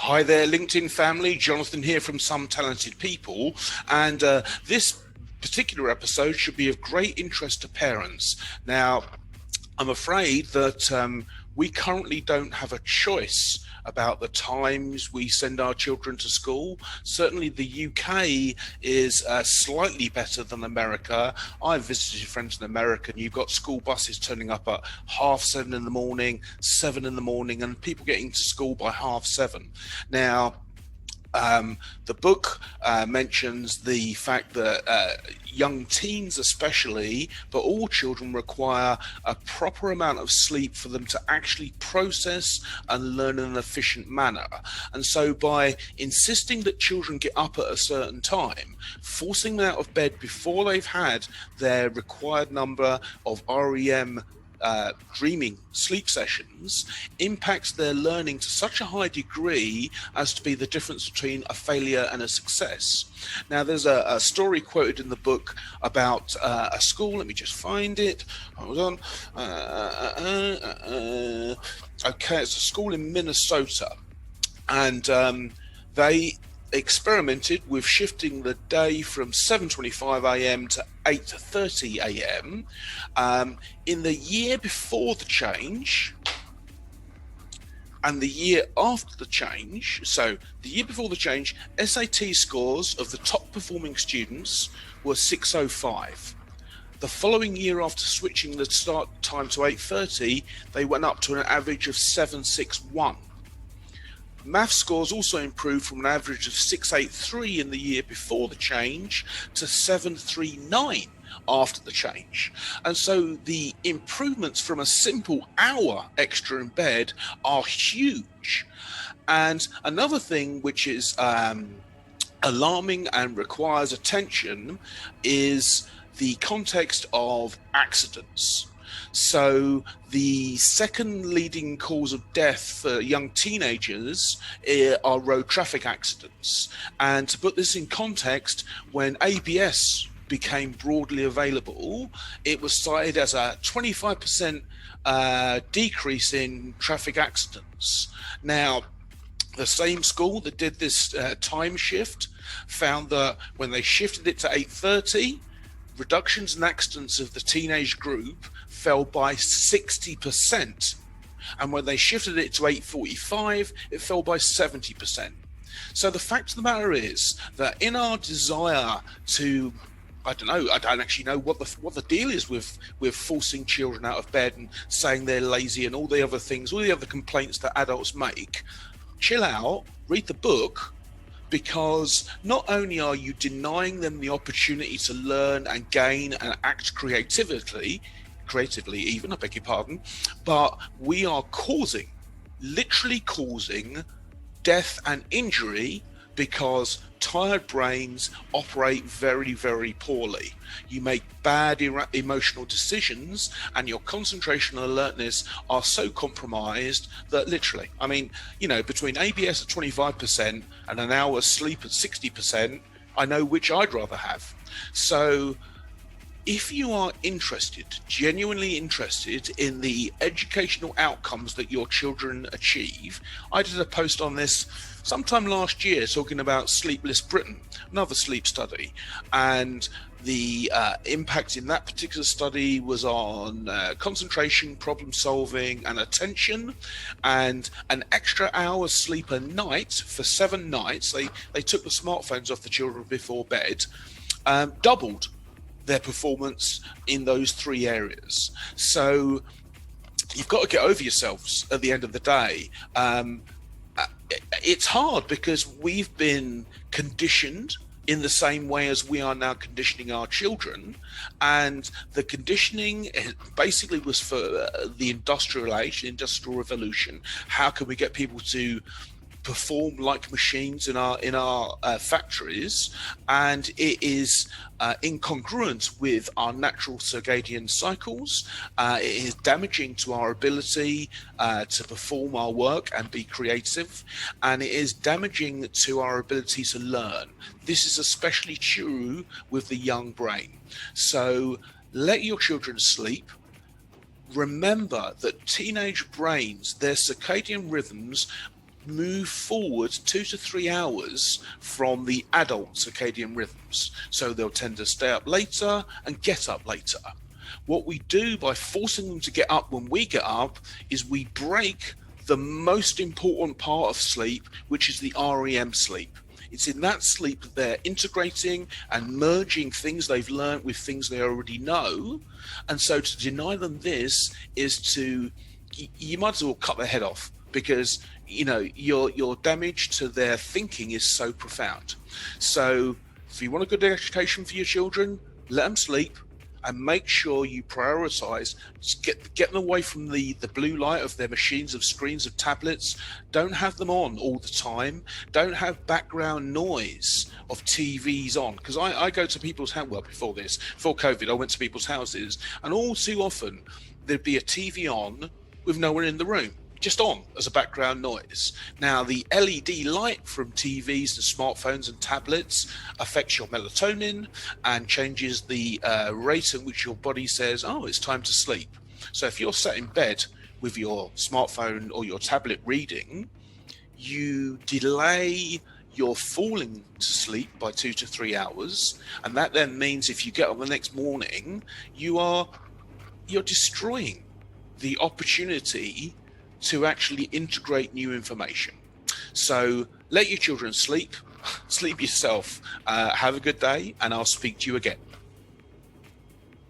Hi there, LinkedIn family. Jonathan here from Some Talented People. And this particular episode should be of great interest to parents. Now, I'm afraid that we currently don't have a choice about the times we send our children to school. Certainly the UK is slightly better than America. I've visited friends in America, and you've got school buses turning up at 7:30 in the morning, 7 in the morning, and people getting to school by 7:30. Now, the book mentions the fact that young teens especially, but all children, require a proper amount of sleep for them to actually process and learn in an efficient manner. And so by insisting that children get up at a certain time, forcing them out of bed before they've had their required number of REM dreaming sleep sessions, impacts their learning to such a high degree as to be the difference between a failure and a success. Now, there's a story quoted in the book about a school. Let me just find it. Hold on. Okay, it's a school in Minnesota, and they experimented with shifting the day from 7:25 a.m. to 8:30 a.m. In the year before the change and the year after the change. So the year before the change, SAT scores of the top performing students were 605. The following year, after switching the start time to 8:30, they went up to an average of 761. Math scores also improved from an average of 683 in the year before the change to 739 after the change. And so the improvements from a simple hour extra in bed are huge. And another thing which is alarming and requires attention is the context of accidents. So the second leading cause of death for young teenagers are road traffic accidents. And to put this in context, when ABS became broadly available, it was cited as a 25% decrease in traffic accidents. Now, the same school that did this time shift found that when they shifted it to 8:30, reductions in accidents of the teenage group fell by 60%. And when they shifted it to 8:45, it fell by 70%. So the fact of the matter is that in our desire to, I don't actually know what the deal is with forcing children out of bed and saying they're lazy and all the other things, all the other complaints that adults make. Chill out, read the book, because not only are you denying them the opportunity to learn and gain and act creatively even, I beg your pardon, but we are literally causing death and injury because tired brains operate very, very poorly. You make bad emotional decisions, and your concentration and alertness are so compromised that literally, between ABS at 25% and an hour's sleep at 60%, I know which I'd rather have. So if you are genuinely interested in the educational outcomes that your children achieve, I did a post on this sometime last year talking about Sleepless Britain, another sleep study, and the impact in that particular study was on concentration, problem solving, and attention, and an extra hour's sleep a night for 7 nights. They took the smartphones off the children before bed, doubled their performance in those 3 areas. So you've got to get over yourselves at the end of the day. It's hard because we've been conditioned in the same way as we are now conditioning our children, and the conditioning basically was for the industrial age, the industrial revolution. How can we get people to perform like machines in our factories? And it is incongruent with our natural circadian cycles. It is damaging to our ability to perform our work and be creative, and it is damaging to our ability to learn. This is especially true with the young brain. So let your children sleep. Remember that teenage brains, their circadian rhythms move forward 2 to 3 hours from the adult circadian rhythms. So they'll tend to stay up later and get up later. What we do by forcing them to get up when we get up is we break the most important part of sleep, which is the REM sleep. It's in that sleep that they're integrating and merging things they've learned with things they already know. And so to deny them this is to, you might as well cut their head off, because your damage to their thinking is so profound. So if you want a good education for your children, let them sleep, and make sure you prioritize, get them away from the blue light of their machines, of screens, of tablets. Don't have them on all the time. Don't have background noise of TVs on, because I go to people's house. Well, before COVID, I went to people's houses, and all too often there'd be a TV on with no one in the room, just on as a background noise. Now, the LED light from TVs to smartphones and tablets affects your melatonin and changes the rate at which your body says, oh, it's time to sleep. So if you're sat in bed with your smartphone or your tablet reading, you delay your falling to sleep by 2 to 3 hours. And that then means if you get up the next morning, you're destroying the opportunity to actually integrate new information. So let your children sleep yourself. Have a good day, and I'll speak to you again.